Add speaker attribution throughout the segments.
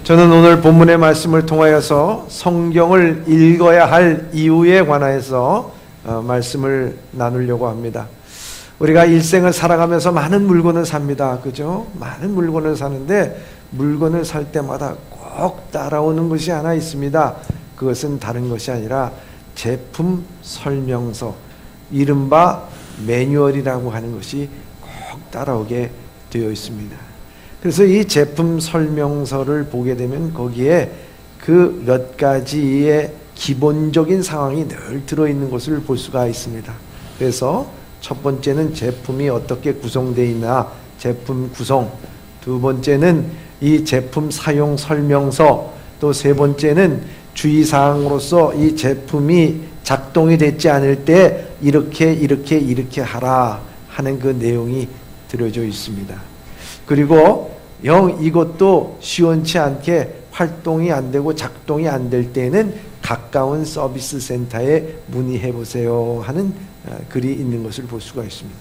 Speaker 1: 저는 오늘 본문의 말씀을 통하여서 성경을 읽어야 할 이유에 관하여서 말씀을 나누려고 합니다. 우리가 일생을 살아가면서 많은 물건을 삽니다. 그죠? 많은 물건을 사는데 물건을 살 때마다 꼭 따라오는 것이 하나 있습니다. 그것은 다른 것이 아니라 제품 설명서, 이른바 매뉴얼이라고 하는 것이 꼭 따라오게 되어 있습니다. 그래서 이 제품 설명서를 보게 되면 거기에 그 몇 가지의 기본적인 상황이 늘 들어있는 것을 볼 수가 있습니다. 그래서 첫 번째는 제품이 어떻게 구성되어 있나, 제품 구성. 두 번째는 이 제품 사용 설명서. 또 세 번째는 주의사항으로서 이 제품이 작동이 되지 않을 때 이렇게 하라 하는 그 내용이 들어져 있습니다. 그리고 이것도 시원치 않게 활동이 안 되고 작동이 안 될 때는 가까운 서비스 센터에 문의해 보세요 하는 글이 있는 것을 볼 수가 있습니다.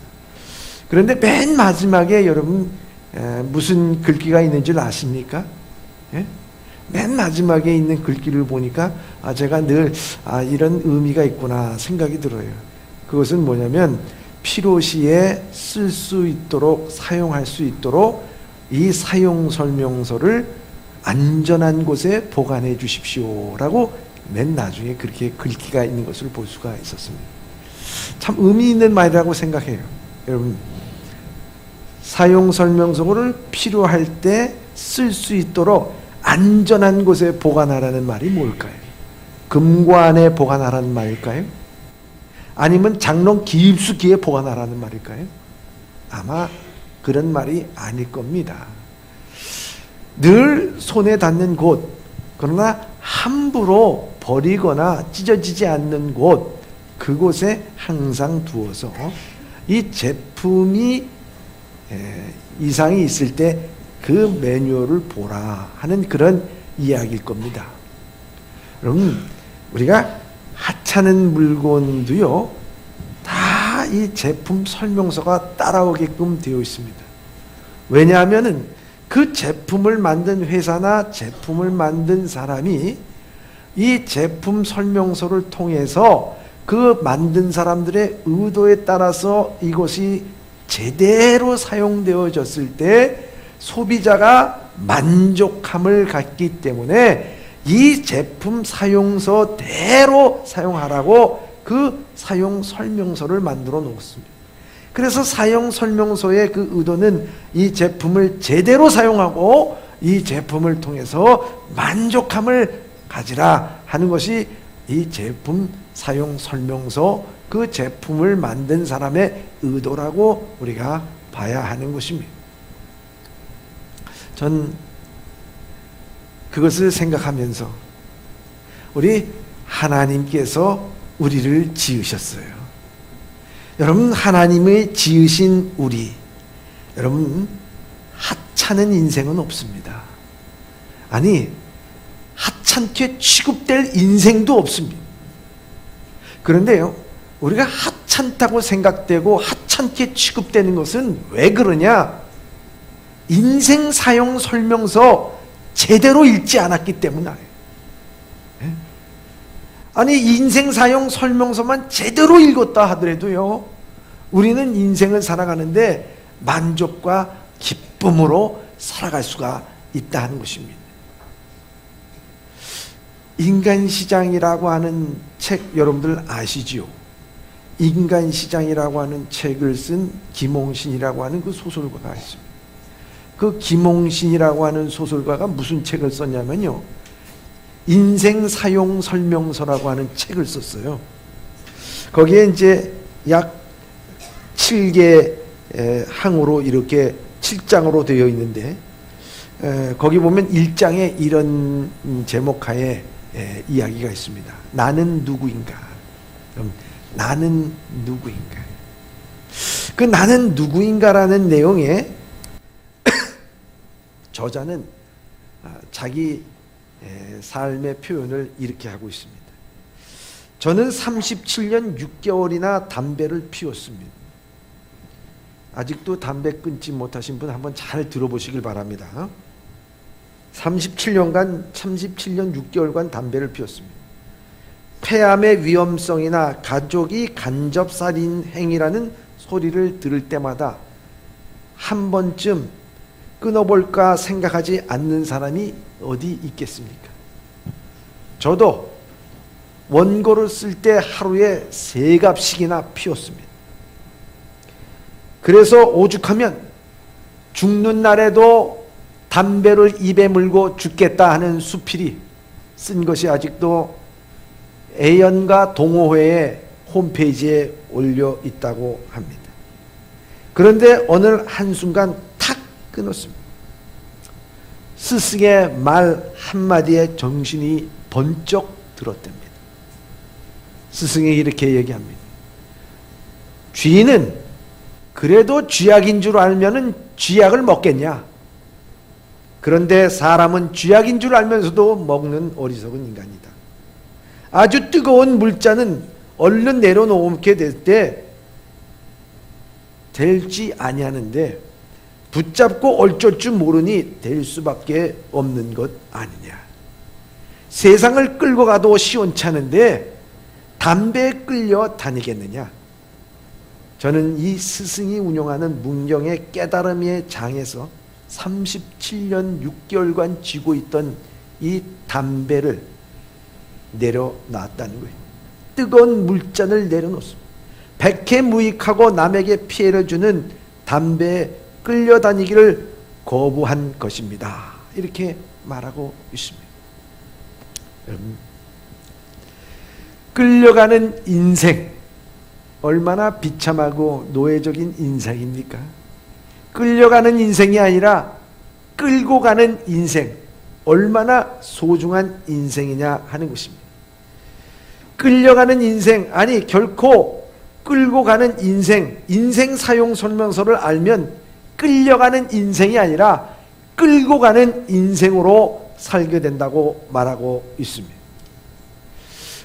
Speaker 1: 그런데 맨 마지막에 여러분 무슨 글귀가 있는 줄 아십니까? 예? 맨 마지막에 있는 글귀를 보니까 제가 늘 이런 의미가 있구나 생각이 들어요. 그것은 뭐냐면 필요시에 쓸 수 있도록, 사용할 수 있도록 이 사용 설명서를 안전한 곳에 보관해 주십시오 라고 맨 나중에 그렇게 글귀가 있는 것을 볼 수가 있었습니다. 참 의미 있는 말이라고 생각해요. 여러분, 사용 설명서를 필요할 때 쓸 수 있도록 안전한 곳에 보관하라는 말이 뭘까요? 금고안에 보관하라는 말일까요? 아니면 장롱 깊숙이에 보관하라는 말일까요? 아마 그런 말이 아닐 겁니다. 늘 손에 닿는 곳, 그러나 함부로 버리거나 찢어지지 않는 곳, 그곳에 항상 두어서 이 제품이 이상이 있을 때 그 매뉴얼을 보라 하는 그런 이야기일 겁니다. 여러분, 우리가 하찮은 물건도요, 다 이 제품 설명서가 따라오게끔 되어 있습니다. 왜냐하면은 그 제품을 만든 회사나 제품을 만든 사람이 이 제품 설명서를 통해서 그 만든 사람들의 의도에 따라서 이것이 제대로 사용되어졌을 때 소비자가 만족함을 갖기 때문에 이 제품 사용서대로 사용하라고 그 사용 설명서를 만들어 놓습니다. 그래서 사용 설명서의 그 의도는 이 제품을 제대로 사용하고 이 제품을 통해서 만족함을 가지라 하는 것이 이 제품 사용 설명서, 그 제품을 만든 사람의 의도라고 우리가 봐야 하는 것입니다. 전 그것을 생각하면서 우리 하나님께서 우리를 지으셨어요. 여러분, 하나님의 지으신 우리, 여러분, 하찮은 인생은 없습니다. 아니, 하찮게 취급될 인생도 없습니다. 그런데요, 우리가 하찮다고 생각되고 하찮게 취급되는 것은 왜 그러냐? 인생 사용 설명서 제대로 읽지 않았기 때문이에요. 아니, 인생 사용 설명서만 제대로 읽었다 하더라도요, 우리는 인생을 살아가는데 만족과 기쁨으로 살아갈 수가 있다 하는 것입니다. 인간시장이라고 하는 책 여러분들 아시지요? 인간시장이라고 하는 책을 쓴 김홍신이라고 하는 그 소설가가 있습니다. 그 김홍신이라고 하는 소설가가 무슨 책을 썼냐면요, 인생 사용 설명서라고 하는 책을 썼어요. 거기에 이제 약 7개 항으로 이렇게 7장으로 되어 있는데, 거기 보면 1장에 이런 제목하에 이야기가 있습니다. 나는 누구인가? 나는 누구인가? 그 나는 누구인가라는 내용에 저자는 자기 삶의 표현을 이렇게 하고 있습니다. 저는 37년 6개월이나 담배를 피웠습니다. 아직도 담배 끊지 못하신 분 한번 잘 들어보시길 바랍니다. 37년 6개월간 담배를 피웠습니다. 폐암의 위험성이나 가족이 간접살인 행위라는 소리를 들을 때마다 한 번쯤 끊어볼까 생각하지 않는 사람이 어디 있겠습니까? 저도 원고를 쓸 때 하루에 3갑씩이나 피웠습니다. 그래서 오죽하면 죽는 날에도 담배를 입에 물고 죽겠다 하는 수필이 쓴 것이 아직도 애연가 동호회의 홈페이지에 올려 있다고 합니다. 그런데 어느 한순간 탁 끊었습니다. 스승의 말 한마디에 정신이 번쩍 들었답니다. 스승이 이렇게 얘기합니다. 쥐는 그래도 쥐약인 줄 알면은 쥐약을 먹겠냐? 그런데 사람은 쥐약인 줄 알면서도 먹는 어리석은 인간이다. 아주 뜨거운 물잔은 얼른 내려놓게 될 때 될지 아니하는데 붙잡고 얼쩔 줄 모르니 될 수밖에 없는 것 아니냐. 세상을 끌고 가도 시원찮은데 담배에 끌려 다니겠느냐. 저는 이 스승이 운영하는 문경의 깨달음의 장에서 37년 6개월간 쥐고 있던 이 담배를 내려놨다는 거예요. 뜨거운 물잔을 내려놓습니다. 백해무익하고 남에게 피해를 주는 담배에 끌려다니기를 거부한 것입니다. 이렇게 말하고 있습니다. 여러분, 끌려가는 인생 얼마나 비참하고 노예적인 인생입니까? 끌려가는 인생이 아니라 끌고 가는 인생 얼마나 소중한 인생이냐 하는 것입니다. 끌려가는 인생, 아니 결코 끌고 가는 인생 사용 설명서를 알면 끌려가는 인생이 아니라 끌고 가는 인생으로 살게 된다고 말하고 있습니다.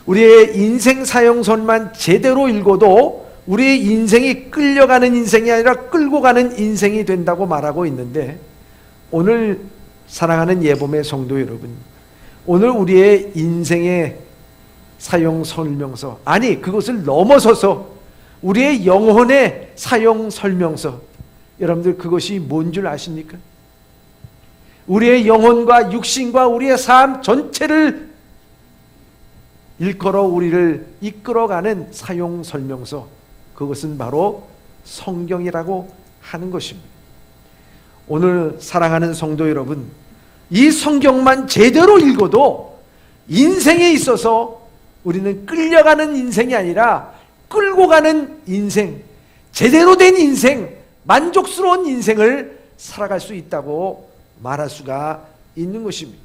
Speaker 1: 우리의 인생 사용선만 제대로 읽어도 우리의 인생이 끌려가는 인생이 아니라 끌고 가는 인생이 된다고 말하고 있는데, 오늘 사랑하는 예봄의 성도 여러분, 오늘 우리의 인생의 사용 설명서, 아니 그것을 넘어서서 우리의 영혼의 사용 설명서, 여러분들 그것이 뭔 줄 아십니까? 우리의 영혼과 육신과 우리의 삶 전체를 일컬어 우리를 이끌어가는 사용 설명서, 그것은 바로 성경이라고 하는 것입니다. 오늘 사랑하는 성도 여러분, 이 성경만 제대로 읽어도 인생에 있어서 우리는 끌려가는 인생이 아니라 끌고 가는 인생, 제대로 된 인생, 만족스러운 인생을 살아갈 수 있다고 말할 수가 있는 것입니다.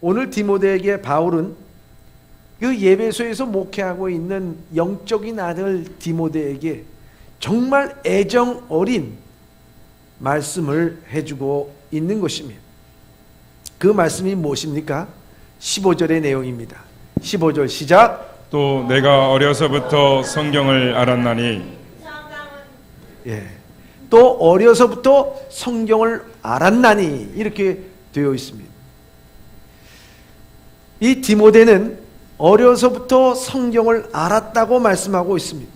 Speaker 1: 오늘 디모데에게 바울은 그 예배소에서 목회하고 있는 영적인 아들 디모데에게 정말 애정 어린 말씀을 해주고 있는 것입니다. 그 말씀이 무엇입니까? 15절의 내용입니다. 15절 시작.
Speaker 2: 또 내가 어려서부터 성경을 알았나니,
Speaker 1: 또 어려서부터 성경을 알았나니, 이렇게 되어 있습니다. 이 디모데는 어려서부터 성경을 알았다고 말씀하고 있습니다.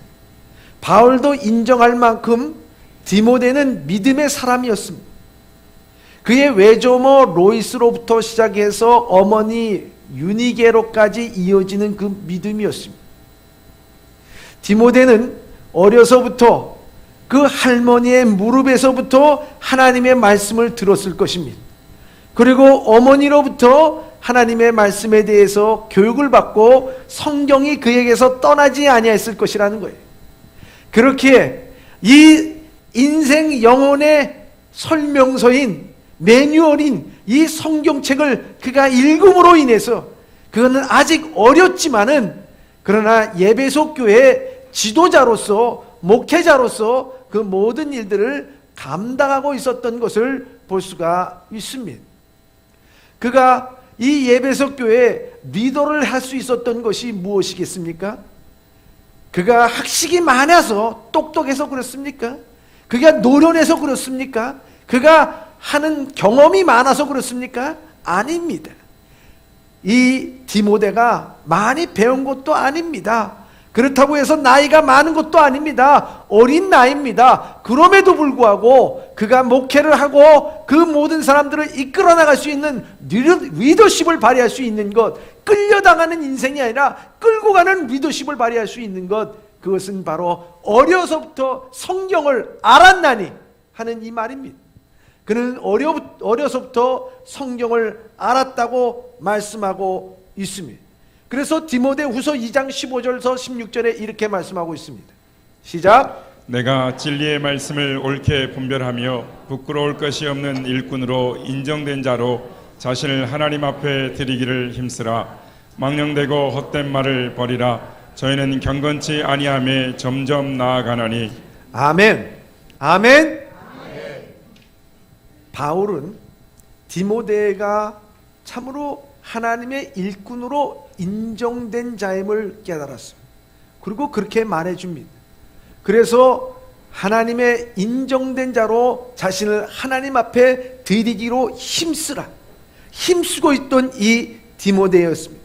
Speaker 1: 바울도 인정할 만큼 디모데는 믿음의 사람이었습니다. 그의 외조모 로이스로부터 시작해서 어머니 유니게로까지 이어지는 그 믿음이었습니다. 디모데는 어려서부터 그 할머니의 무릎에서부터 하나님의 말씀을 들었을 것입니다. 그리고 어머니로부터 하나님의 말씀에 대해서 교육을 받고 성경이 그에게서 떠나지 아니했을 것이라는 거예요. 그렇게 이 인생 영혼의 설명서인, 매뉴얼인 이 성경책을 그가 읽음으로 인해서, 그거는 아직 어렸지만은 그러나 예배소 교회 지도자로서, 목회자로서 그 모든 일들을 감당하고 있었던 것을 볼 수가 있습니다. 그가 이 예배소 교회 리더를 할 수 있었던 것이 무엇이겠습니까? 그가 학식이 많아서 똑똑해서 그렇습니까? 그가 노련해서 그렇습니까? 그가 하는 경험이 많아서 그렇습니까? 아닙니다. 이 디모데가 많이 배운 것도 아닙니다. 그렇다고 해서 나이가 많은 것도 아닙니다. 어린 나이입니다. 그럼에도 불구하고 그가 목회를 하고 그 모든 사람들을 이끌어 나갈 수 있는 리더십을 발휘할 수 있는 것, 끌려당하는 인생이 아니라 끌고 가는 리더십을 발휘할 수 있는 것, 그것은 바로 어려서부터 성경을 알았나니 하는 이 말입니다. 그는 어려서부터 성경을 알았다고 말씀하고 있습니다. 그래서 디모데후서 2장 15절에서 16절에 이렇게 말씀하고 있습니다. 시작.
Speaker 2: 내가 진리의 말씀을 옳게 분별하며 부끄러울 것이 없는 일꾼으로 인정된 자로 자신을 하나님 앞에 드리기를 힘쓰라. 망령되고 헛된 말을 버리라. 저희는 경건치 아니함에 점점 나아가나니.
Speaker 1: 아멘. 아멘. 바울은 디모데가 참으로 하나님의 일꾼으로 인정된 자임을 깨달았습니다. 그리고 그렇게 말해줍니다. 그래서 하나님의 인정된 자로 자신을 하나님 앞에 드리기로 힘쓰고 있던 이 디모데였습니다.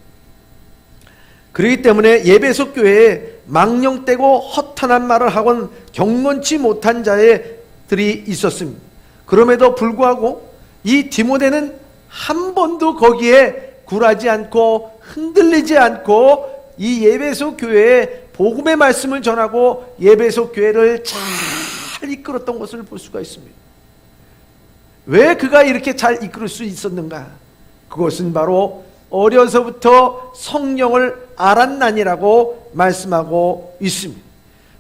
Speaker 1: 그렇기 때문에 에베소 교회에 망령되고 허탄한 말을 하곤 경건치 못한 자들이 있었습니다. 그럼에도 불구하고 이 디모데는 한 번도 거기에 굴하지 않고 흔들리지 않고 이 에베소 교회에 복음의 말씀을 전하고 에베소 교회를 잘 이끌었던 것을 볼 수가 있습니다. 왜 그가 이렇게 잘 이끌 수 있었는가? 그것은 바로 어려서부터 성경을 알았나니라고 말씀하고 있습니다.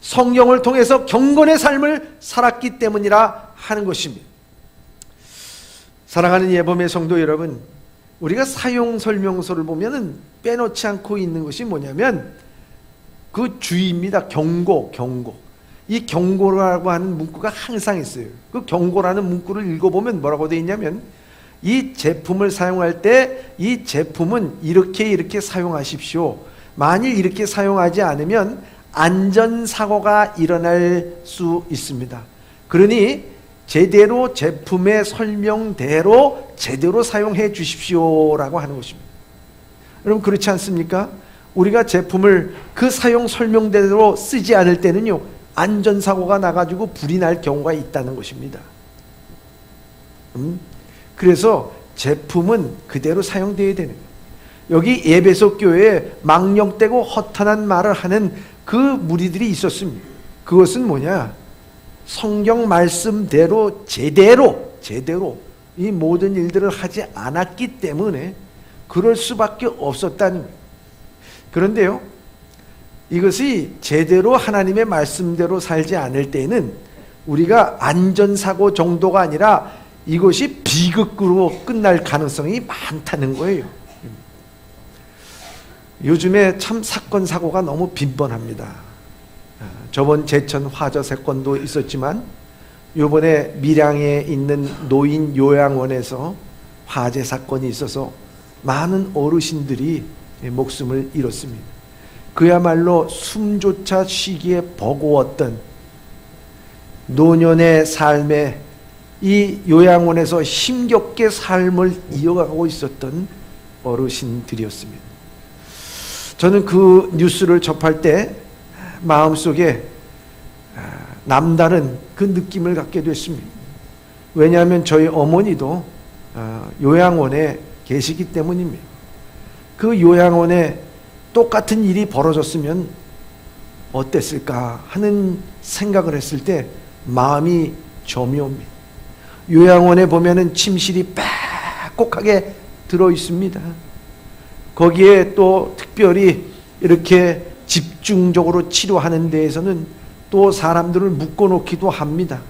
Speaker 1: 성경을 통해서 경건의 삶을 살았기 때문이라 하는 것입니다. 사랑하는 예범의 성도 여러분, 우리가 사용 설명서를 보면은 빼놓지 않고 있는 것이 뭐냐면 그 주의입니다. 경고. 이 경고라고 하는 문구가 항상 있어요. 그 경고라는 문구를 읽어보면 뭐라고 되어 있냐면 이 제품을 사용할 때 이 제품은 이렇게 사용하십시오. 만일 이렇게 사용하지 않으면 안전사고가 일어날 수 있습니다. 그러니 제대로 제품의 설명대로 제대로 사용해 주십시오라고 하는 것입니다. 여러분 그렇지 않습니까? 우리가 제품을 그 사용 설명대로 쓰지 않을 때는요, 안전사고가 나가지고 불이 날 경우가 있다는 것입니다. 그래서 제품은 그대로 사용되어야 되는 거예요. 여기 에베소 교회에 망령되고 허탄한 말을 하는 그 무리들이 있었습니다. 그것은 뭐냐? 성경 말씀대로 제대로 이 모든 일들을 하지 않았기 때문에 그럴 수밖에 없었다는 거예요. 그런데요, 이것이 제대로 하나님의 말씀대로 살지 않을 때는 우리가 안전사고 정도가 아니라 이것이 비극으로 끝날 가능성이 많다는 거예요. 요즘에 참 사건 사고가 너무 빈번합니다. 저번 제천 화저 사건도 있었지만 이번에 밀양에 있는 노인 요양원에서 화재 사건이 있어서 많은 어르신들이 목숨을 잃었습니다. 그야말로 숨조차 쉬기에 버거웠던 노년의 삶에 이 요양원에서 힘겹게 삶을 이어가고 있었던 어르신들이었습니다. 저는 그 뉴스를 접할 때 마음속에 남다른 그 느낌을 갖게 됐습니다. 왜냐하면 저희 어머니도 요양원에 계시기 때문입니다. 그 요양원에 똑같은 일이 벌어졌으면 어땠을까 하는 생각을 했을 때 마음이 점이 옵니다. 요양원에 보면은 침실이 빼곡하게 들어 있습니다. 거기에 또 특별히 이렇게 집중적으로 치료하는 데에서는 또 사람들을 묶어놓기도 합니다.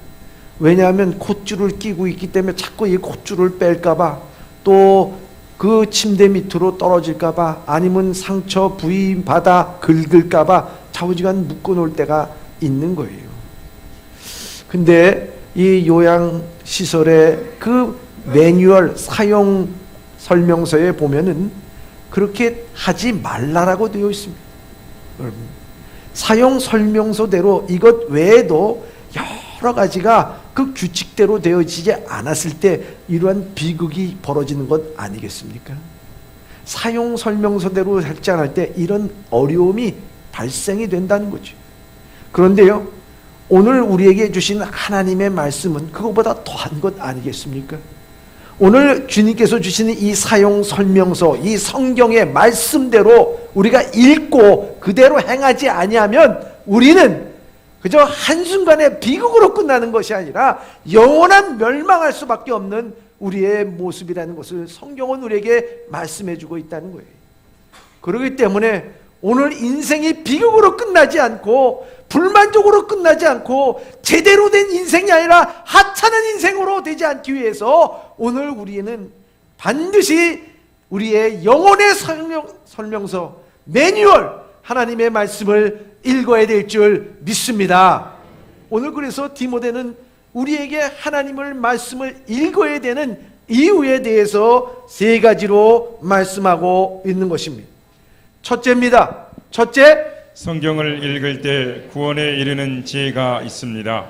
Speaker 1: 왜냐하면 콧줄을 끼고 있기 때문에 자꾸 이 콧줄을 뺄까봐, 또 그 침대 밑으로 떨어질까봐, 아니면 상처 부위 받아 긁을까봐 좌우지간 묶어놓을 때가 있는 거예요. 근데 이 요양시설의 그 매뉴얼 사용 설명서에 보면은 그렇게 하지 말라라고 되어 있습니다. 사용 설명서대로 이것 외에도 여러 가지가 그 규칙대로 되어지지 않았을 때 이러한 비극이 벌어지는 것 아니겠습니까? 사용 설명서대로 할지 때 이런 어려움이 발생이 된다는 거죠. 그런데요, 오늘 우리에게 주신 하나님의 말씀은 그것보다 더한 것 아니겠습니까? 오늘 주님께서 주시는 이 사용 설명서, 이 성경의 말씀대로 우리가 읽고 그대로 행하지 아니하면 우리는 그저 한순간의 비극으로 끝나는 것이 아니라 영원한 멸망할 수밖에 없는 우리의 모습이라는 것을 성경은 우리에게 말씀해 주고 있다는 거예요. 그렇기 때문에 오늘 인생이 비극으로 끝나지 않고 불만족으로 끝나지 않고 제대로 된 인생이 아니라 하찮은 인생으로 되지 않기 위해서 오늘 우리는 반드시 우리의 영혼의 설명서, 매뉴얼, 하나님의 말씀을 읽어야 될 줄 믿습니다. 오늘 그래서 디모데는 우리에게 하나님의 말씀을 읽어야 되는 이유에 대해서 세 가지로 말씀하고 있는 것입니다. 첫째입니다. 첫째,
Speaker 2: 성경을 읽을 때 구원에 이르는 지혜가 있습니다.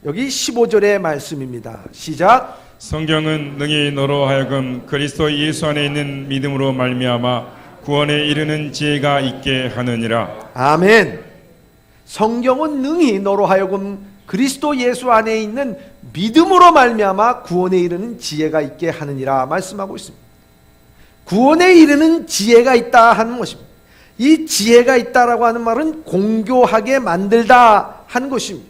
Speaker 1: 여기 15절의 말씀입니다. 시작.
Speaker 2: 성경은 능히 너로 하여금 그리스도 예수 안에 있는 믿음으로 말미암아 구원에 이르는 지혜가 있게 하느니라.
Speaker 1: 아멘. 성경은 능히 너로 하여금 그리스도 예수 안에 있는 믿음으로 말미암아 구원에 이르는 지혜가 있게 하느니라 말씀하고 있습니다. 구원에 이르는 지혜가 있다 하는 것입니다. 이 지혜가 있다라고 하는 말은 공교하게 만들다 하는 것입니다.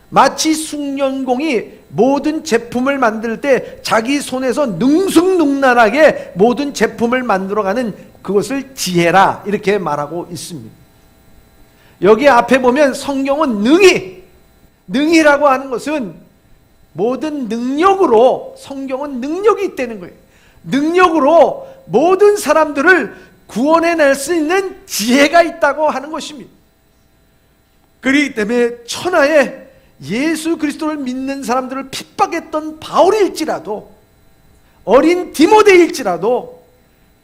Speaker 1: 마치 숭늉공이 모든 제품을 만들 때 자기 손에서 능숙능란하게 모든 제품을 만들어가는 그것을 지혜라 이렇게 말하고 있습니다. 여기 앞에 보면 성경은 능히라고 하는 것은 모든 능력으로, 성경은 능력이 있다는 거예요. 능력으로 모든 사람들을 구원해낼 수 있는 지혜가 있다고 하는 것입니다. 그렇기 때문에 천하에 예수 그리스도를 믿는 사람들을 핍박했던 바울일지라도, 어린 디모데일지라도,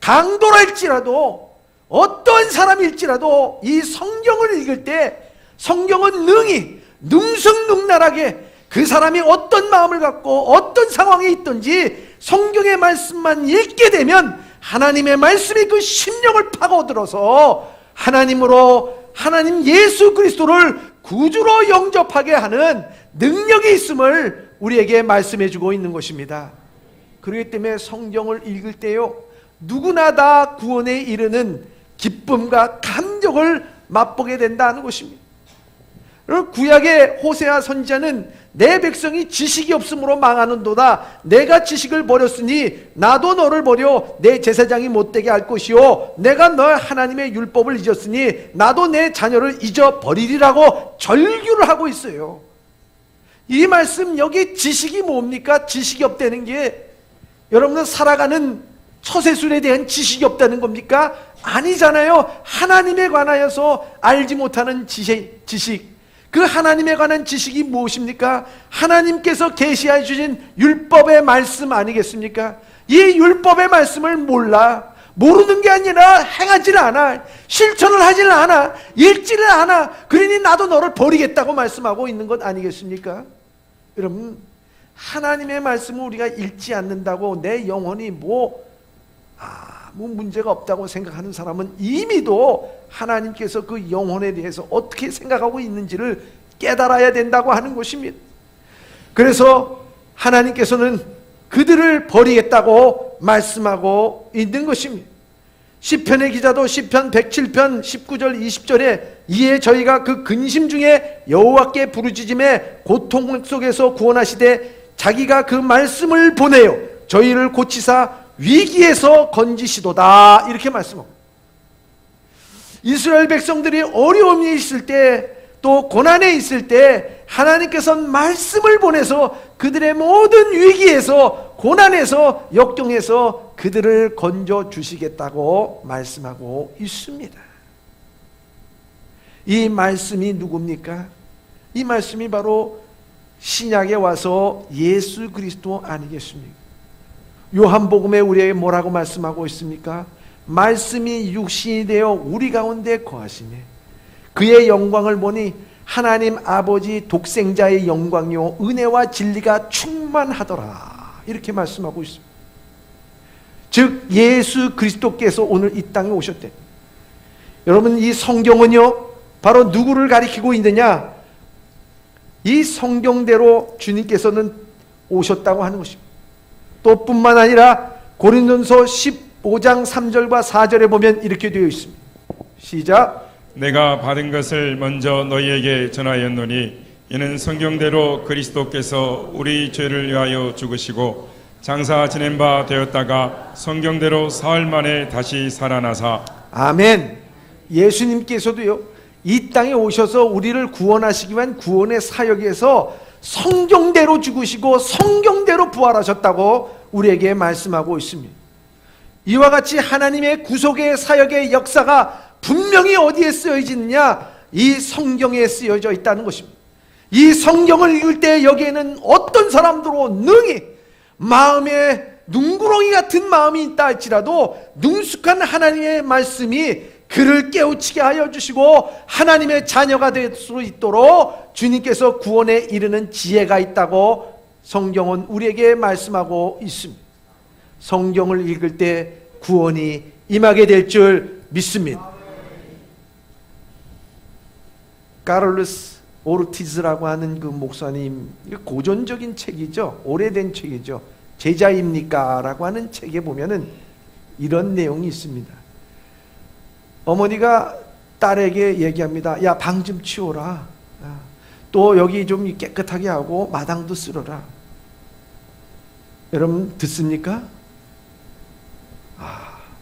Speaker 1: 강도랄지라도, 어떤 사람일지라도 이 성경을 읽을 때 성경은 능히 능숙능란하게 그 사람이 어떤 마음을 갖고 어떤 상황에 있든지 성경의 말씀만 읽게 되면 하나님의 말씀이 그 심령을 파고들어서 하나님 예수 그리스도를 구주로 영접하게 하는 능력이 있음을 우리에게 말씀해 주고 있는 것입니다. 그렇기 때문에 성경을 읽을 때요, 누구나 다 구원에 이르는 기쁨과 감격을 맛보게 된다는 것입니다. 구약의 호세아 선지자는 내 백성이 지식이 없으므로 망하는도다. 내가 지식을 버렸으니 나도 너를 버려 내 제사장이 못되게 할 것이요 내가 너 하나님의 율법을 잊었으니 나도 내 자녀를 잊어버리리라고 절규를 하고 있어요. 이 말씀, 여기 지식이 뭡니까? 지식이 없다는 게 여러분은 살아가는 처세술에 대한 지식이 없다는 겁니까? 아니잖아요. 하나님에 관하여서 알지 못하는 지식, 그 하나님에 관한 지식이 무엇입니까? 하나님께서 계시해 주신 율법의 말씀 아니겠습니까? 이 율법의 말씀을 모르는 게 아니라 행하지를 않아, 실천을 하지를 않아, 읽지를 않아. 그러니 나도 너를 버리겠다고 말씀하고 있는 것 아니겠습니까? 여러분, 하나님의 말씀을 우리가 읽지 않는다고 내 영혼이 아무 문제가 없다고 생각하는 사람은 이미도 하나님께서 그 영혼에 대해서 어떻게 생각하고 있는지를 깨달아야 된다고 하는 것입니다. 그래서 하나님께서는 그들을 버리겠다고 말씀하고 있는 것입니다. 시편의 기자도 시편 107편 19절 20절에 이에 저희가 그 근심 중에 여호와께 부르짖음에 고통 속에서 구원하시되 자기가 그 말씀을 보내요 저희를 고치사 위기에서 건지시도다 이렇게 말씀하고, 이스라엘 백성들이 어려움이 있을 때 또 고난에 있을 때 하나님께서는 말씀을 보내서 그들의 모든 위기에서 고난에서 역경에서 그들을 건져 주시겠다고 말씀하고 있습니다. 이 말씀이 누굽니까? 이 말씀이 바로 신약에 와서 예수 그리스도 아니겠습니까? 요한복음에 우리에게 뭐라고 말씀하고 있습니까? 말씀이 육신이 되어 우리 가운데 거하시니 그의 영광을 보니 하나님 아버지 독생자의 영광이요 은혜와 진리가 충만하더라, 이렇게 말씀하고 있습니다. 즉 예수 그리스도께서 오늘 이 땅에 오셨대. 여러분, 이 성경은요 바로 누구를 가리키고 있느냐? 이 성경대로 주님께서는 오셨다고 하는 것입니다. 또 뿐만 아니라 고린도전서 15장 3절과 4절에 보면 이렇게 되어 있습니다. 시작.
Speaker 2: 내가 받은 것을 먼저 너희에게 전하였노니 이는 성경대로 그리스도께서 우리 죄를 위하여 죽으시고 장사 지낸 바 되었다가 성경대로 사흘 만에 다시 살아나사.
Speaker 1: 아멘. 예수님께서도요 이 땅에 오셔서 우리를 구원하시기 위한 구원의 사역에서 성경대로 죽으시고 성경대로 부활하셨다고 우리에게 말씀하고 있습니다. 이와 같이 하나님의 구속의 사역의 역사가 분명히 어디에 쓰여져 있느냐? 이 성경에 쓰여져 있다는 것입니다. 이 성경을 읽을 때 여기에는 어떤 사람들로 능히 마음에 눈구렁이 같은 마음이 있다 할지라도 능숙한 하나님의 말씀이 그를 깨우치게 하여 주시고 하나님의 자녀가 될 수 있도록 주님께서 구원에 이르는 지혜가 있다고 성경은 우리에게 말씀하고 있습니다. 성경을 읽을 때 구원이 임하게 될 줄 믿습니다. 카를로스 오르티즈라고 하는 그 목사님, 고전적인 책이죠. 오래된 책이죠. 제자입니까? 라고 하는 책에 보면은 이런 내용이 있습니다. 어머니가 딸에게 얘기합니다. 야, 방 좀 치워라. 또 여기 좀 깨끗하게 하고 마당도 쓸어라. 여러분 듣습니까?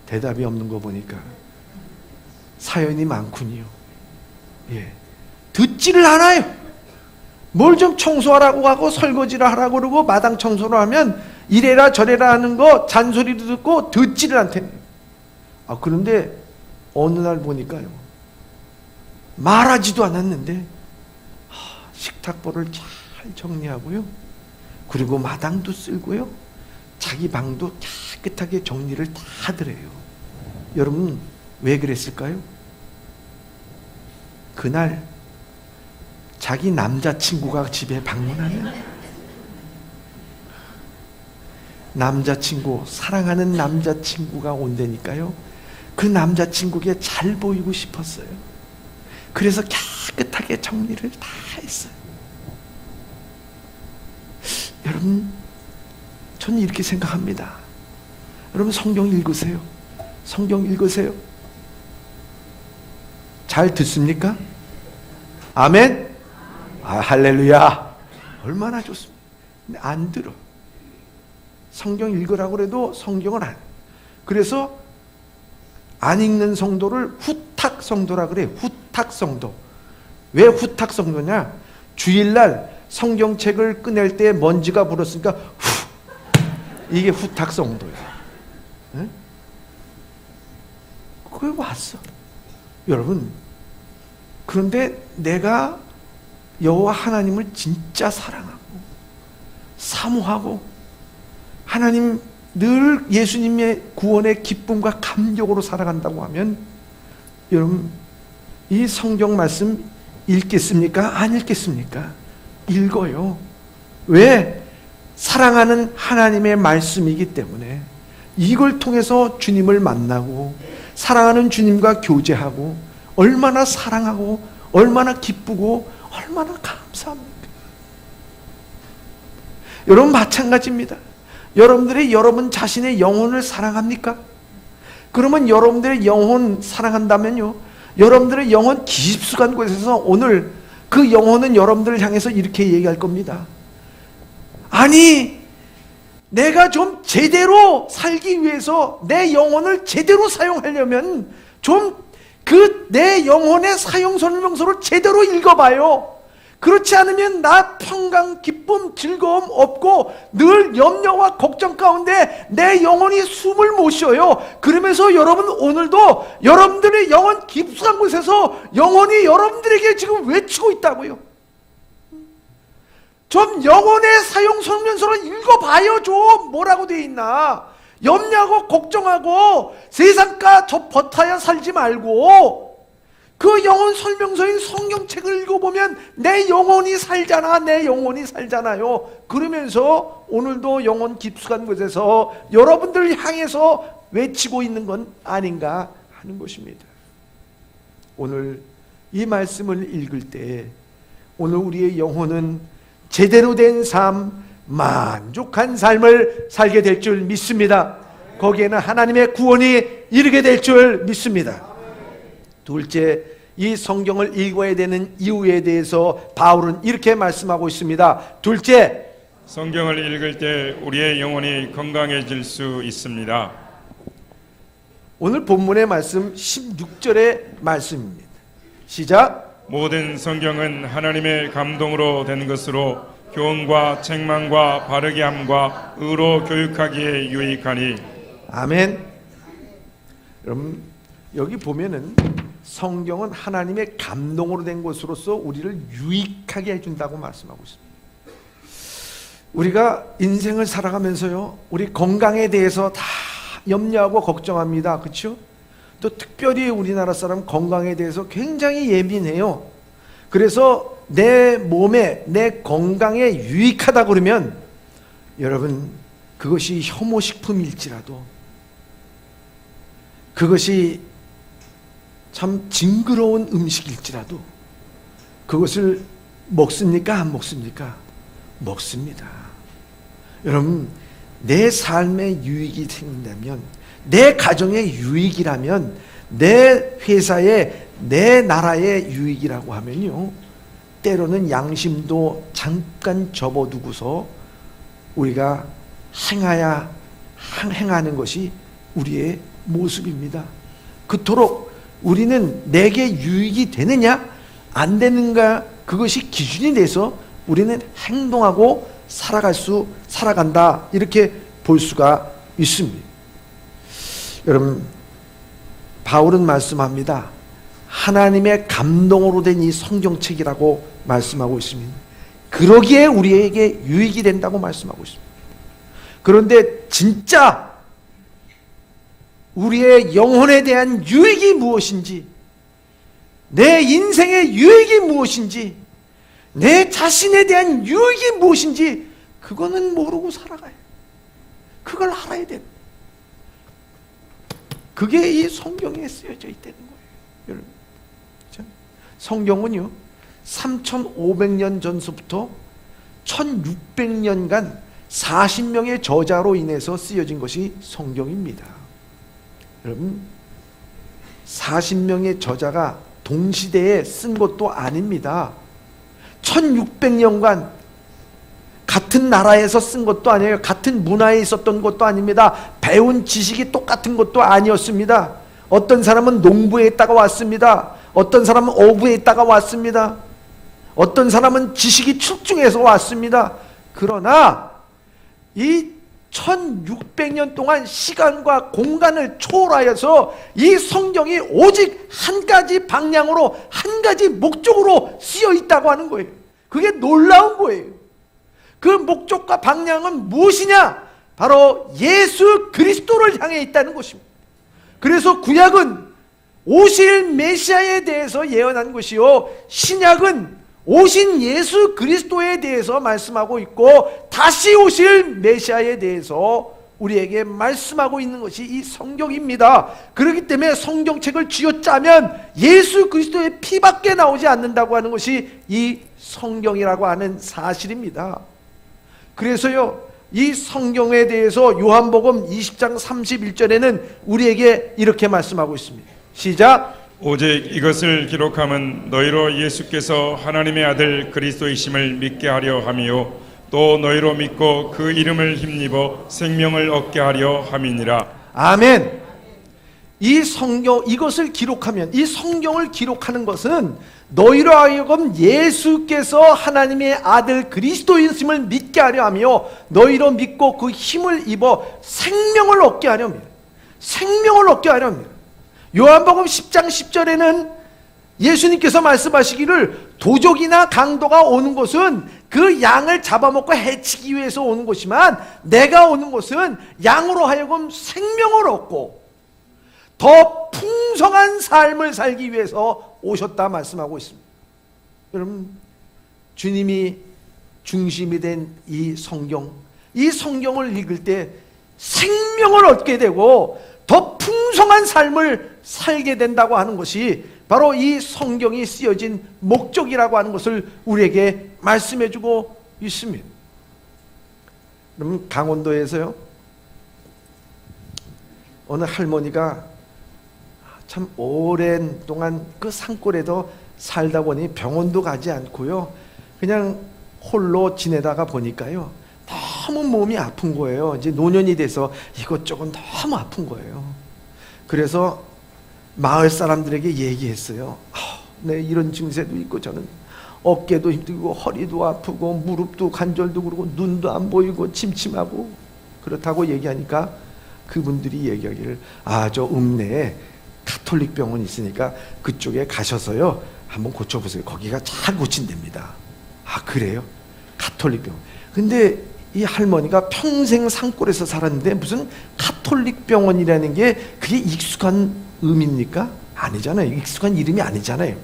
Speaker 1: 대답이 없는 거 보니까 사연이 많군요. 예. 듣지를 않아요. 뭘 좀 청소하라고 하고 설거지를 하라고 그러고 마당 청소를 하면 이래라 저래라 하는 거 잔소리도 듣고 듣지를 않대요. 그런데 어느 날 보니까요, 말하지도 않았는데 식탁보를 잘 정리하고요, 그리고 마당도 쓸고요, 자기 방도 깨끗하게 정리를 다 하더래요. 여러분 왜 그랬을까요? 그날 자기 남자친구가 집에 방문하면 남자친구, 사랑하는 남자친구가 온다니까요. 그 남자친구에게 잘 보이고 싶었어요. 그래서 깨끗하게 정리를 다 했어요. 여러분, 저는 이렇게 생각합니다. 여러분 성경 읽으세요. 성경 읽으세요. 잘 듣습니까? 아멘? 할렐루야. 얼마나 좋습니다. 근데 안 들어. 성경 읽으라고 그래도 성경을 안. 그래서 안 읽는 성도를 후탁 성도라 그래요. 후탁 성도. 왜 후탁 성도냐? 주일날 성경책을 꺼낼 때 먼지가 불었으니까 후, 이게 후탁 성도야. 네? 그게 왔어. 여러분, 그런데 내가 여호와 하나님을 진짜 사랑하고 사모하고 하나님 늘 예수님의 구원의 기쁨과 감격으로 살아간다고 하면 여러분 이 성경 말씀 읽겠습니까? 안 읽겠습니까? 읽어요. 왜? 사랑하는 하나님의 말씀이기 때문에 이걸 통해서 주님을 만나고 사랑하는 주님과 교제하고 얼마나 사랑하고 얼마나 기쁘고 얼마나 감사합니까? 여러분 마찬가지입니다. 여러분 자신의 영혼을 사랑합니까? 그러면 여러분들의 영혼 사랑한다면요, 여러분들의 영혼 깊숙한 곳에서 오늘 그 영혼은 여러분들을 향해서 이렇게 얘기할 겁니다. 아니, 내가 좀 제대로 살기 위해서 내 영혼을 제대로 사용하려면 좀 내 영혼의 사용 설명서를 제대로 읽어봐요. 그렇지 않으면 나 평강, 기쁨, 즐거움 없고 늘 염려와 걱정 가운데 내 영혼이 숨을 못 쉬어요. 그러면서 여러분 오늘도 여러분들의 영혼 깊숙한 곳에서 영혼이 여러분들에게 지금 외치고 있다고요. 좀 영혼의 사용 설명서를 읽어봐요. 좀 뭐라고 되어 있나. 염려하고 걱정하고 세상과 저 버타야 살지 말고 그 영혼 설명서인 성경책을 읽어보면 내 영혼이 살잖아, 내 영혼이 살잖아요. 그러면서 오늘도 영혼 깊숙한 곳에서 여러분들을 향해서 외치고 있는 건 아닌가 하는 것입니다. 오늘 이 말씀을 읽을 때 오늘 우리의 영혼은 제대로 된 삶, 만족한 삶을 살게 될 줄 믿습니다. 거기에는 하나님의 구원이 이르게 될 줄 믿습니다. 둘째, 이 성경을 읽어야 되는 이유에 대해서 바울은 이렇게 말씀하고 있습니다. 둘째,
Speaker 2: 성경을 읽을 때 우리의 영혼이 건강해질 수 있습니다.
Speaker 1: 오늘 본문의 말씀 16절의 말씀입니다. 시작.
Speaker 2: 모든 성경은 하나님의 감동으로 된 것으로 교훈과 책망과 바르게 함과 의로 교육하기에 유익하니.
Speaker 1: 아멘. 여러분 여기 보면은 성경은 하나님의 감동으로 된 것으로서 우리를 유익하게 해준다고 말씀하고 있습니다. 우리가 인생을 살아가면서요, 우리 건강에 대해서 다 염려하고 걱정합니다. 그렇죠? 또 특별히 우리나라 사람 건강에 대해서 굉장히 예민해요. 그래서 내 몸에, 내 건강에 유익하다 그러면 여러분 그것이 혐오식품일지라도, 그것이 참 징그러운 음식일지라도 그것을 먹습니까? 안 먹습니까? 먹습니다. 여러분 내 삶에 유익이 생긴다면, 내 가정에 유익이라면, 내 회사에, 내 나라의 유익이라고 하면요, 때로는 양심도 잠깐 접어두고서 우리가 행하는 것이 우리의 모습입니다. 그토록 우리는 내게 유익이 되느냐 안 되는가, 그것이 기준이 돼서 우리는 행동하고 살아간다, 이렇게 볼 수가 있습니다. 여러분 바울은 말씀합니다. 하나님의 감동으로 된 이 성경책이라고 말씀하고 있습니다. 그러기에 우리에게 유익이 된다고 말씀하고 있습니다. 그런데 진짜 우리의 영혼에 대한 유익이 무엇인지, 내 인생의 유익이 무엇인지, 내 자신에 대한 유익이 무엇인지 그거는 모르고 살아가요. 그걸 알아야 돼요. 그게 이 성경에 쓰여져 있다는 거예요. 여러분, 성경은요 3500년 전서부터 1600년간 40명의 저자로 인해서 쓰여진 것이 성경입니다. 여러분 40명의 저자가 동시대에 쓴 것도 아닙니다. 1600년간 같은 나라에서 쓴 것도 아니에요. 같은 문화에 있었던 것도 아닙니다. 배운 지식이 똑같은 것도 아니었습니다. 어떤 사람은 농부에 있다가 왔습니다. 어떤 사람은 어부에 있다가 왔습니다. 어떤 사람은 지식이 출중해서 왔습니다. 그러나 이 1600년 동안 시간과 공간을 초월하여서 이 성경이 오직 한 가지 방향으로, 한 가지 목적으로 쓰여 있다고 하는 거예요. 그게 놀라운 거예요. 그 목적과 방향은 무엇이냐? 바로 예수 그리스도를 향해 있다는 것입니다. 그래서 구약은 오실 메시아에 대해서 예언한 것이요, 신약은 오신 예수 그리스도에 대해서 말씀하고 있고, 다시 오실 메시아에 대해서 우리에게 말씀하고 있는 것이 이 성경입니다. 그렇기 때문에 성경책을 쥐어짜면 예수 그리스도의 피밖에 나오지 않는다고 하는 것이 이 성경이라고 하는 사실입니다. 그래서요, 이 성경에 대해서 요한복음 20장 31절에는 우리에게 이렇게 말씀하고 있습니다. 시작.
Speaker 2: 오직 이것을 기록함은 너희로 예수께서 하나님의 아들 그리스도이심을 믿게 하려 함이요 또 너희로 믿고 그 이름을 힘입어 생명을 얻게 하려 함이니라.
Speaker 1: 아멘. 이 성경, 이것을 기록하면, 이 성경을 기록하는 것은 너희로 하여금 예수께서 하나님의 아들 그리스도이심을 믿게 하려 하며 너희로 믿고 그 힘을 입어 생명을 얻게 하려 합니다. 생명을 얻게 하려 합니다. 요한복음 10장 10절에는 예수님께서 말씀하시기를 도적이나 강도가 오는 것은 그 양을 잡아먹고 해치기 위해서 오는 것이지만 내가 오는 것은 양으로 하여금 생명을 얻고 더 풍성한 삶을 살기 위해서 오셨다 말씀하고 있습니다. 여러분, 주님이 중심이 된 이 성경을 읽을 때 생명을 얻게 되고 더 풍성한 삶을 살게 된다고 하는 것이 바로 이 성경이 쓰여진 목적이라고 하는 것을 우리에게 말씀해 주고 있습니다. 그럼 강원도에서요, 어느 할머니가 참 오랜 동안 그 산골에도 살다 보니 병원도 가지 않고요, 그냥 홀로 지내다가 보니까요, 너무 몸이 아픈 거예요. 이제 노년이 돼서 이것저것 너무 아픈 거예요. 그래서 마을 사람들에게 얘기했어요. 네, 이런 증세도 있고, 저는 어깨도 힘들고 허리도 아프고 무릎도 관절도 그러고 눈도 안 보이고 침침하고 그렇다고 얘기하니까 그분들이 얘기하기를, 저 읍내에 가톨릭 병원이 있으니까 그쪽에 가셔서요 한번 고쳐보세요. 거기가 잘 고친답니다. 그래요? 가톨릭 병원. 근데 이 할머니가 평생 산골에서 살았는데 무슨 가톨릭 병원이라는 게 그게 익숙한 의미입니까? 아니잖아요. 익숙한 이름이 아니잖아요.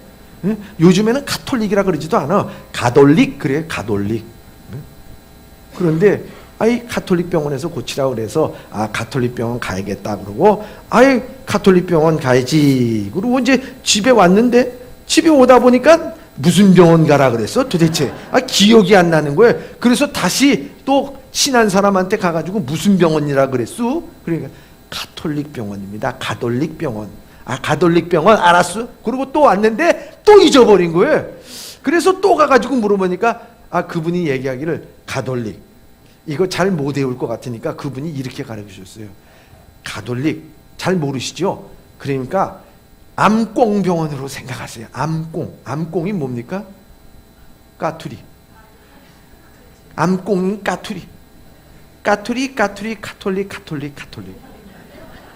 Speaker 1: 응? 요즘에는 가톨릭이라 그러지도 않아. 가톨릭 그래, 가톨릭. 응? 그런데 가톨릭 병원에서 고치라고 그래서 가톨릭 병원 가야겠다 그러고 가톨릭 병원 가야지 그러고 이제 집에 왔는데, 집에 오다 보니까 무슨 병원 가라 그랬어 도대체? 기억이 안 나는 거예요. 그래서 다시 또 친한 사람한테 가가지고 무슨 병원이라 그랬어? 그러니까 가톨릭 병원입니다. 가톨릭 병원. 가톨릭 병원 알았어? 그리고 또 왔는데 또 잊어버린 거예요. 그래서 또 가가지고 물어보니까 그분이 얘기하기를, 가톨릭 이거 잘 못 외울 것 같으니까 그분이 이렇게 가르쳐주셨어요. 가톨릭 잘 모르시죠? 그러니까 암꽁병원으로 생각하세요. 암꽁이 뭡니까? 까투리. 암꽁이 까투리. 가톨릭.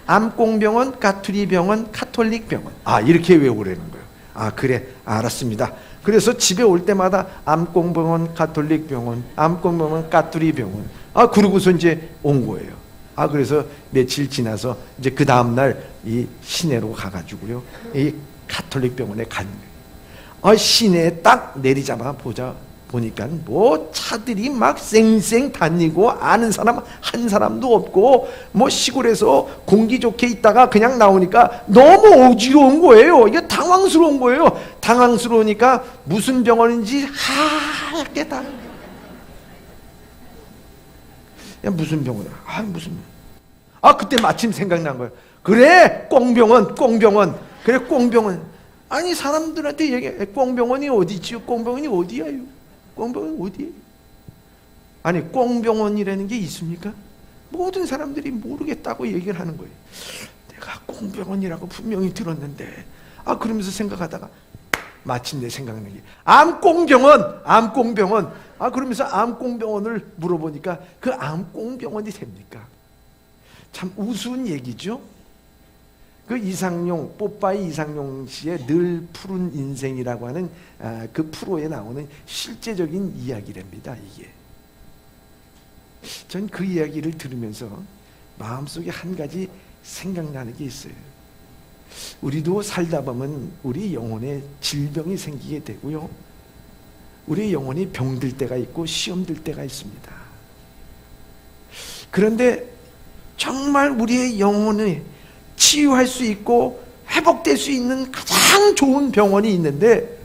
Speaker 1: 암꽁병원, 까투리병원, 가톨릭병원. 이렇게 외우라는 거예요. 그래, 알았습니다. 그래서 집에 올 때마다 암꽁병원, 가톨릭병원, 암꽁병원, 까투리병원. 그러고서 이제 온 거예요. 그래서 며칠 지나서 이제 그 다음날 이 시내로 가가지고요, 이 가톨릭 병원에 간 거예요. 시내에 딱 내리자마 보니까 뭐 차들이 막 쌩쌩 다니고 아는 사람 한 사람도 없고, 뭐 시골에서 공기 좋게 있다가 그냥 나오니까 너무 어지러운 거예요. 이게 당황스러운 거예요. 당황스러우니까 무슨 병원인지 하얗게 다. 무슨 병원이야? 그때 마침 생각난 거예요. 그래, 꽁병원. 그래, 꽁병원. 사람들한테 얘기해. 꽁병원이 어디지요? 꽁병원이 어디야요? 꽁병원이 어디예요? 꽁병원이라는 게 있습니까? 모든 사람들이 모르겠다고 얘기를 하는 거예요. 내가 꽁병원이라고 분명히 들었는데, 그러면서 생각하다가 마침내 생각난 게 암꽁병원. 그러면서 암꽁병원을 물어보니까 그 암꽁병원이 됩니까? 참 우스운 얘기죠. 그 뽀빠이 이상용 씨의 늘 푸른 인생이라고 하는 그 프로에 나오는 실제적인 이야기랍니다. 이게 전 그 이야기를 들으면서 마음속에 한 가지 생각나는 게 있어요. 우리도 살다 보면 우리 영혼에 질병이 생기게 되고요, 우리 영혼이 병들 때가 있고 시험 들 때가 있습니다. 그런데 정말 우리의 영혼을 치유할 수 있고 회복될 수 있는 가장 좋은 병원이 있는데,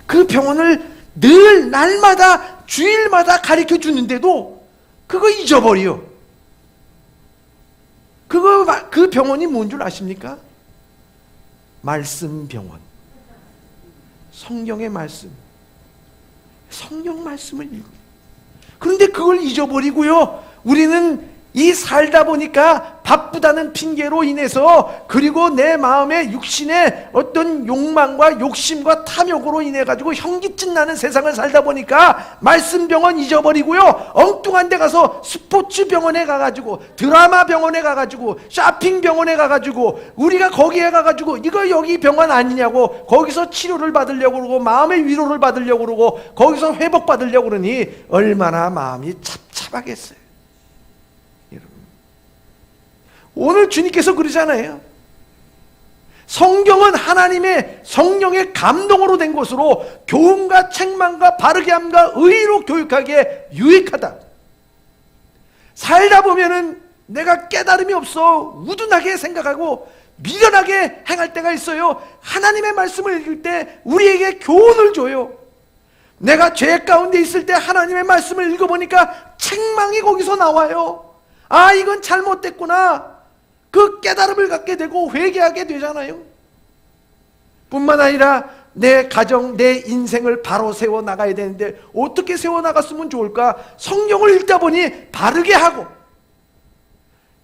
Speaker 1: 그 병원을 늘 날마다 주일마다 가르쳐 주는데도 그거 잊어버려. 그 병원이 뭔 줄 아십니까? 말씀병원. 성경의 말씀. 성경 말씀을 읽어요. 그런데 그걸 잊어버리고요, 우리는 이 살다 보니까 바쁘다는 핑계로 인해서, 그리고 내 마음의 육신의 어떤 욕망과 욕심과 탐욕으로 인해 가지고 현기증 나는 세상을 살다 보니까 말씀병원 잊어버리고요, 엉뚱한 데 가서 스포츠 병원에 가가지고, 드라마 병원에 가가지고, 쇼핑 병원에 가가지고, 우리가 거기에 가가지고 이거 여기 병원 아니냐고 거기서 치료를 받으려고 그러고 마음의 위로를 받으려고 그러고 거기서 회복 받으려고 그러니 얼마나 마음이 찹찹하겠어요. 오늘 주님께서 그러잖아요. 성경은 하나님의 성령의 감동으로 된 것으로 교훈과 책망과 바르게 함과 의로 교육하기에 유익하다. 살다 보면은 내가 깨달음이 없어 우둔하게 생각하고 미련하게 행할 때가 있어요. 하나님의 말씀을 읽을 때 우리에게 교훈을 줘요. 내가 죄 가운데 있을 때 하나님의 말씀을 읽어보니까 책망이 거기서 나와요. 아, 이건 잘못됐구나. 그 깨달음을 갖게 되고 회개하게 되잖아요. 뿐만 아니라 내 가정, 내 인생을 바로 세워나가야 되는데 어떻게 세워나갔으면 좋을까? 성경을 읽다 보니 바르게 하고,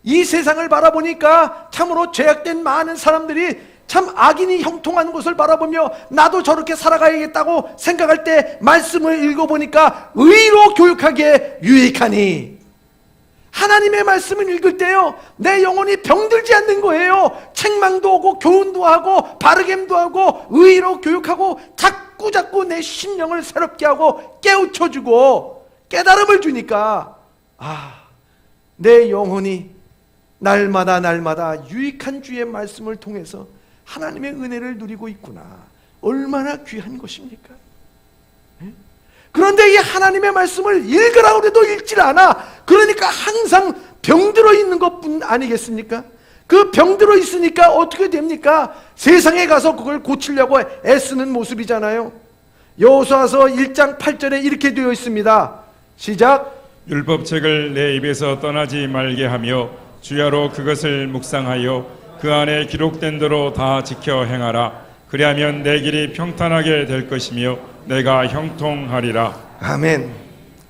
Speaker 1: 이 세상을 바라보니까 참으로 죄악된 많은 사람들이 참 악인이 형통하는 것을 바라보며 나도 저렇게 살아가야겠다고 생각할 때 말씀을 읽어보니까 의로 교육하기에 유익하니, 하나님의 말씀을 읽을 때요 내 영혼이 병들지 않는 거예요. 책망도 오고 교훈도 하고 바르게도 하고 의로 교육하고 자꾸 내 심령을 새롭게 하고 깨우쳐주고 깨달음을 주니까 내 영혼이 날마다 유익한 주의 말씀을 통해서 하나님의 은혜를 누리고 있구나. 얼마나 귀한 것입니까? 그런데 이 하나님의 말씀을 읽으라고 해도 읽질 않아. 그러니까 항상 병들어 있는 것뿐 아니겠습니까? 그 병들어 있으니까 어떻게 됩니까? 세상에 가서 그걸 고치려고 애쓰는 모습이잖아요. 여호수아서 1장 8절에 이렇게 되어 있습니다. 시작.
Speaker 2: 율법책을 내 입에서 떠나지 말게 하며 주야로 그것을 묵상하여 그 안에 기록된 대로 다 지켜 행하라. 그리하면 내 길이 평탄하게 될 것이며 내가 형통하리라.
Speaker 1: 아멘.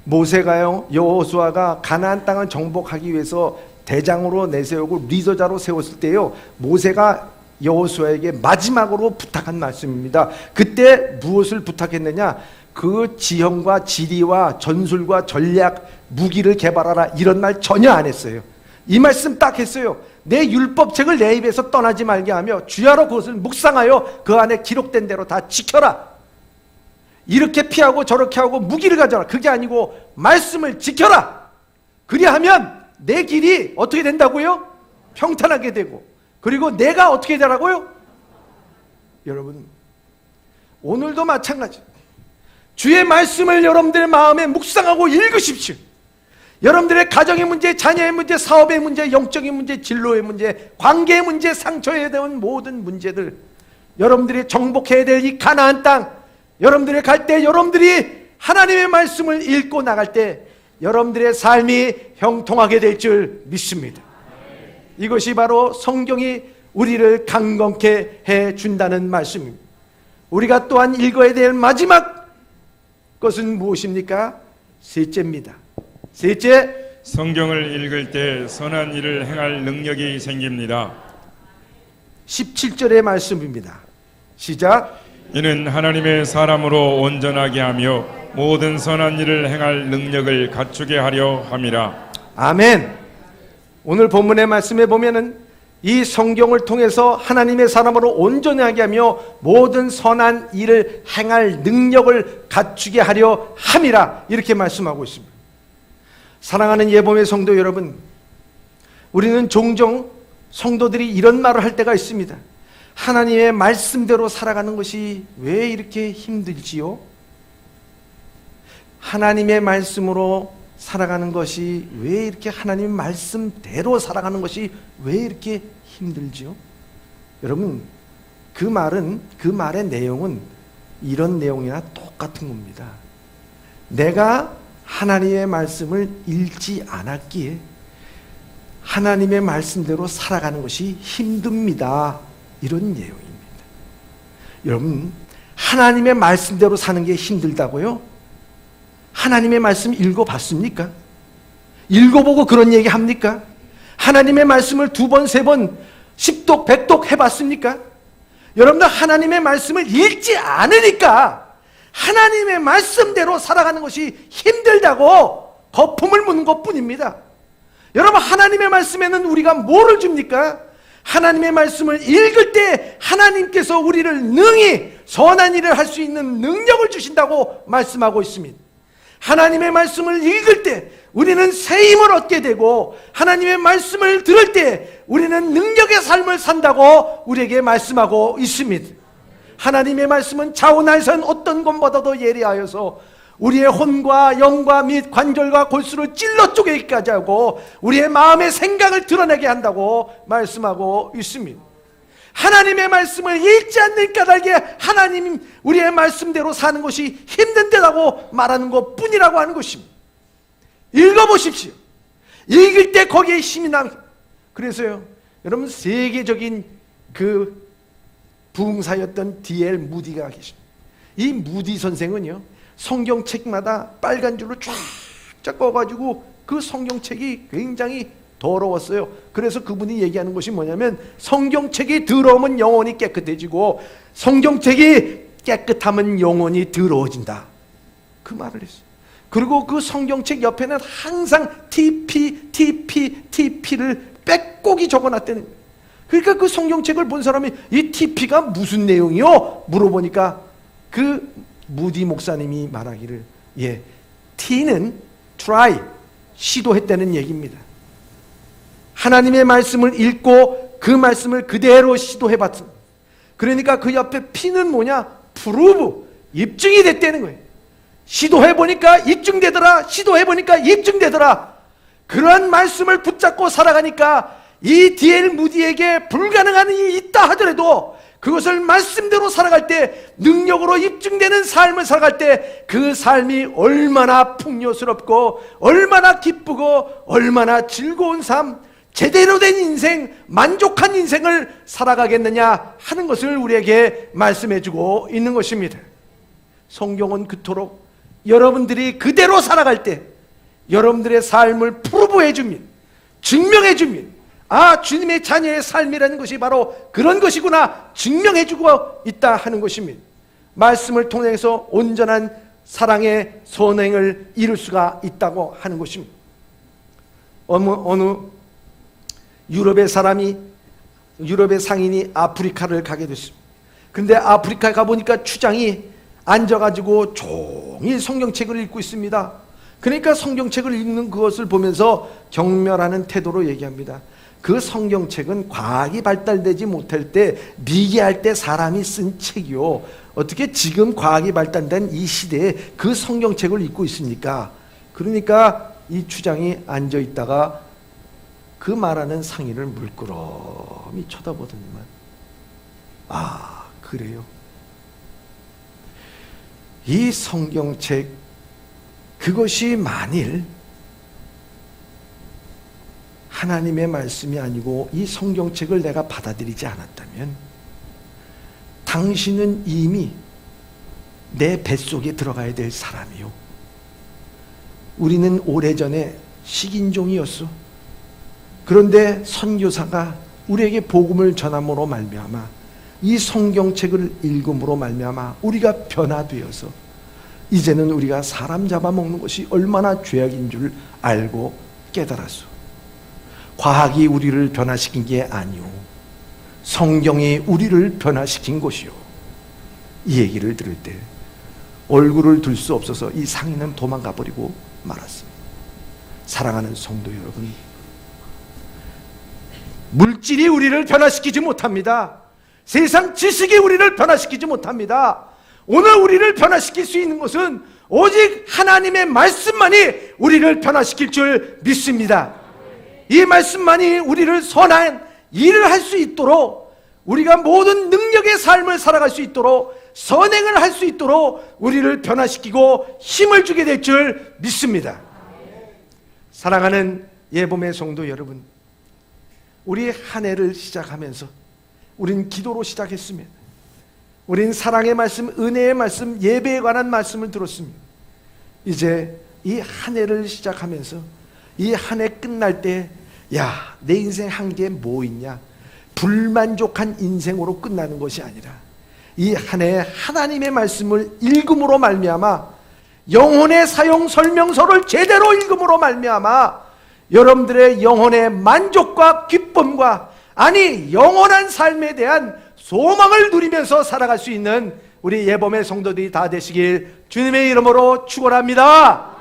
Speaker 1: 모세가요, 여호수아가 가나안 땅을 정복하기 위해서 대장으로 내세우고 리더자로 세웠을 때요, 모세가 여호수아에게 마지막으로 부탁한 말씀입니다. 그때 무엇을 부탁했느냐? 그 지형과 지리와 전술과 전략, 무기를 개발하라, 이런 말 전혀 안 했어요. 이 말씀 딱 했어요. 내 율법책을 내 입에서 떠나지 말게 하며 주야로 그것을 묵상하여 그 안에 기록된 대로 다 지켜라. 이렇게 피하고 저렇게 하고 무기를 가져라. 그게 아니고 말씀을 지켜라. 그리하면 내 길이 어떻게 된다고요? 평탄하게 되고, 그리고 내가 어떻게 되라고요? 여러분, 오늘도 마찬가지. 주의 말씀을 여러분들의 마음에 묵상하고 읽으십시오. 여러분들의 가정의 문제, 자녀의 문제, 사업의 문제, 영적인 문제, 진로의 문제, 관계의 문제, 상처에 대한 모든 문제들, 여러분들이 정복해야 될 이 가나안 땅, 여러분들이 갈 때, 여러분들이 하나님의 말씀을 읽고 나갈 때 여러분들의 삶이 형통하게 될 줄 믿습니다. 이것이 바로 성경이 우리를 강건케 해준다는 말씀입니다. 우리가 또한 읽어야 될 마지막 것은 무엇입니까? 셋째입니다. 셋째,
Speaker 2: 성경을 읽을 때 선한 일을 행할 능력이 생깁니다.
Speaker 1: 17절의 말씀입니다. 시작.
Speaker 2: 이는 하나님의 사람으로 온전하게 하며 모든 선한 일을 행할 능력을 갖추게 하려 함이라.
Speaker 1: 아멘. 오늘 본문의 말씀에 보면은 이 성경을 통해서 하나님의 사람으로 온전하게 하며 모든 선한 일을 행할 능력을 갖추게 하려 함이라, 이렇게 말씀하고 있습니다. 사랑하는 예범의 성도 여러분, 우리는 종종 성도들이 이런 말을 할 때가 있습니다. 하나님의 말씀대로 살아가는 것이 왜 이렇게 힘들지요? 하나님의 말씀으로 살아가는 것이 왜 이렇게, 하나님의 말씀대로 살아가는 것이 왜 이렇게 힘들지요? 여러분, 그 말의 내용은 이런 내용이나 똑같은 겁니다. 내가 하나님의 말씀을 읽지 않았기에 하나님의 말씀대로 살아가는 것이 힘듭니다. 이런 내용입니다. 여러분, 하나님의 말씀대로 사는 게 힘들다고요? 하나님의 말씀 읽어봤습니까? 읽어보고 그런 얘기 합니까? 하나님의 말씀을 2번, 3번, 10독, 100독 해봤습니까? 여러분들, 하나님의 말씀을 읽지 않으니까 하나님의 말씀대로 살아가는 것이 힘들다고 거품을 묻는 것뿐입니다. 여러분, 하나님의 말씀에는 우리가 뭐를 줍니까? 하나님의 말씀을 읽을 때 하나님께서 우리를 능히 선한 일을 할 수 있는 능력을 주신다고 말씀하고 있습니다. 하나님의 말씀을 읽을 때 우리는 새 힘을 얻게 되고 하나님의 말씀을 들을 때 우리는 능력의 삶을 산다고 우리에게 말씀하고 있습니다. 하나님의 말씀은 자오날선 어떤 것보다도 예리하여서 우리의 혼과 영과 및 관절과 골수를 찔러 쪼개기까지 하고 우리의 마음의 생각을 드러내게 한다고 말씀하고 있습니다. 하나님의 말씀을 읽지 않는 까닭에 하나님 우리의 말씀대로 사는 것이 힘든 데라고 말하는 것뿐이라고 하는 것입니다. 읽어보십시오. 읽을 때 거기에 힘이 납니다. 그래서요, 여러분, 세계적인 그 부흥사였던 D.L. 무디가 계십니다. 이 무디 선생은요, 성경책마다 빨간 줄로 쫙 꺼가지고 그 성경책이 굉장히 더러웠어요. 그래서 그분이 얘기하는 것이 뭐냐면, 성경책이 더러우면 영혼이 깨끗해지고 성경책이 깨끗하면 영혼이 더러워진다, 그 말을 했어요. 그리고 그 성경책 옆에는 항상 TP를 빼곡히 적어놨다는 거예요. 그러니까 그 성경책을 본 사람이 이 TP가 무슨 내용이요? 물어보니까 그 무디 목사님이 말하기를, T는 try, 시도했다는 얘기입니다. 하나님의 말씀을 읽고 그 말씀을 그대로 시도해봤습니다. 그러니까 그 옆에 P는 뭐냐? prove, 입증이 됐다는 거예요. 시도해보니까 입증되더라, 시도해보니까 입증되더라. 그러한 말씀을 붙잡고 살아가니까 이 D.L. 무디에게 불가능한 일이 있다 하더라도 그것을 말씀대로 살아갈 때, 능력으로 입증되는 삶을 살아갈 때 그 삶이 얼마나 풍요스럽고 얼마나 기쁘고 얼마나 즐거운 삶, 제대로 된 인생, 만족한 인생을 살아가겠느냐 하는 것을 우리에게 말씀해주고 있는 것입니다. 성경은 그토록 여러분들이 그대로 살아갈 때 여러분들의 삶을 프루브해 줍니다. 증명해 줍니다. 아, 주님의 자녀의 삶이라는 것이 바로 그런 것이구나 증명해 주고 있다 하는 것입니다. 말씀을 통해서 온전한 사랑의 선행을 이룰 수가 있다고 하는 것입니다. 어느 유럽의 상인이 아프리카를 가게 됐습니다. 근데 아프리카에 가보니까 추장이 앉아가지고 종일 성경책을 읽고 있습니다. 그러니까 성경책을 읽는 그것을 보면서 경멸하는 태도로 얘기합니다. 그 성경책은 과학이 발달되지 못할 때, 미개할 때 사람이 쓴 책이요, 어떻게 지금 과학이 발달된 이 시대에 그 성경책을 읽고 있습니까? 그러니까 이 추장이 앉아있다가 그 말하는 상인을 물끄러미 쳐다보더니만, 아, 그래요? 이 성경책, 그것이 만일 하나님의 말씀이 아니고 이 성경책을 내가 받아들이지 않았다면 당신은 이미 내 뱃속에 들어가야 될 사람이요, 우리는 오래전에 식인종이었어. 그런데 선교사가 우리에게 복음을 전함으로 말미암아, 이 성경책을 읽음으로 말미암아 우리가 변화되어서 이제는 우리가 사람 잡아먹는 것이 얼마나 죄악인 줄 알고 깨달았어. 과학이 우리를 변화시킨 게 아니오, 성경이 우리를 변화시킨 것이오. 이 얘기를 들을 때 얼굴을 들 수 없어서 이 상인은 도망가 버리고 말았습니다. 사랑하는 성도 여러분, 물질이 우리를 변화시키지 못합니다. 세상 지식이 우리를 변화시키지 못합니다. 오늘 우리를 변화시킬 수 있는 것은 오직 하나님의 말씀만이 우리를 변화시킬 줄 믿습니다. 이 말씀만이 우리를 선한 일을 할 수 있도록, 우리가 모든 능력의 삶을 살아갈 수 있도록, 선행을 할 수 있도록 우리를 변화시키고 힘을 주게 될 줄 믿습니다. 사랑하는 예봄의 성도 여러분, 우리 한 해를 시작하면서 우린 기도로 시작했습니다. 우린 사랑의 말씀, 은혜의 말씀, 예배에 관한 말씀을 들었습니다. 이제 이 한 해를 시작하면서 이 한 해 끝날 때, 야, 내 인생 한 게 뭐 있냐, 불만족한 인생으로 끝나는 것이 아니라 이 한 해 하나님의 말씀을 읽음으로 말미암아, 영혼의 사용 설명서를 제대로 읽음으로 말미암아 여러분들의 영혼의 만족과 기쁨과, 아니 영원한 삶에 대한 소망을 누리면서 살아갈 수 있는 우리 예범의 성도들이 다 되시길 주님의 이름으로 축원합니다.